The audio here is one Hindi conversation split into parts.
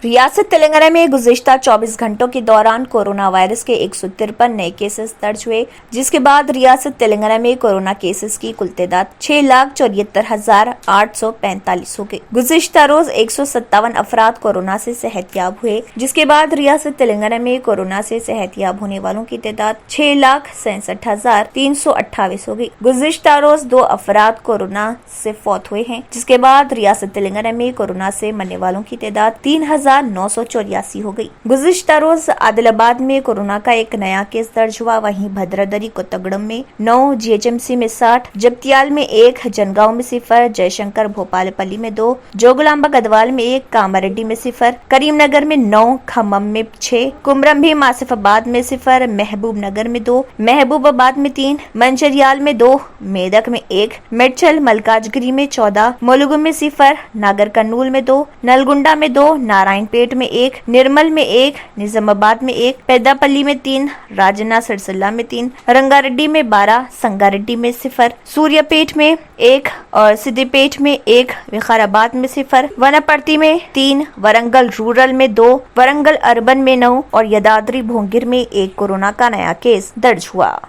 रियासत तेलंगाना में गुज़िश्ता 24 घंटों के दौरान कोरोना वायरस के 153 नए केसेस दर्ज हुए, जिसके बाद रियासत तेलंगाना में कोरोना केसेस की कुल तादाद 6,74,845 हो गई। गुज़िश्ता रोज 157 अफराद कोरोना से सेहतयाब हुए, जिसके बाद रियासत तेलंगाना में कोरोना से सेहतयाब होने वालों की तादाद 6,67,328 हो गई। गुज़िश्ता रोज 2 अफराद कोरोना से फौत हुए हैं, जिसके बाद रियासत तेलंगाना में कोरोना से मरने वालों की तादाद 3,984 हो गई। गुज़िश्ता रोज आदिलाबाद में कोरोना का एक नया केस दर्ज हुआ। वहीं भद्रादरी कोत्तगुडम में 9, जीएचएमसी में 60, जगतियाल में 1, जनगांव में 0, जयशंकर भोपालपल्ली में 2, जोगलांबा गदवाल में 1, कामारेड्डी में 0, करीमनगर में 9, खम्मम में 6, कुमरम भी आसिफाबाद में 0, महबूब नगर में 2, महबूबाबाद में 3, मंचरियाल में 2, मेदक में 1, मेडचल मलकाजगिरी में 14, मुलुगु में 0, नागर कर्नूल में 2, नलगुंडा में 2, नारायणपेट में 1, निर्मल में 1, निजामाबाद में 1, पेद्दापल्ली में 3, राजन्ना सिरसिल्ला में 3, रंगारेड्डी में 12, संगारेड्डी में 0, सूर्यापेट में 1 और सिद्दीपेट में 1, विकाराबाद में 0, वनपर्ती में 3, वरंगल रूरल में 2, वरंगल अर्बन में 9 और यदाद्री भोंगिर में 1 कोरोना का नया केस दर्ज हुआ।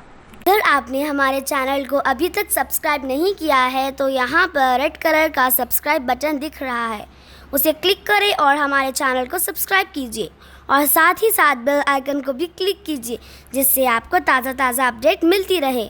अगर आपने हमारे चैनल को अभी तक सब्सक्राइब नहीं किया है तो यहाँ पर रेड कलर का सब्सक्राइब बटन दिख रहा है, उसे क्लिक करें और हमारे चैनल को सब्सक्राइब कीजिए और साथ ही साथ बेल आइकन को भी क्लिक कीजिए, जिससे आपको ताज़ा अपडेट मिलती रहे।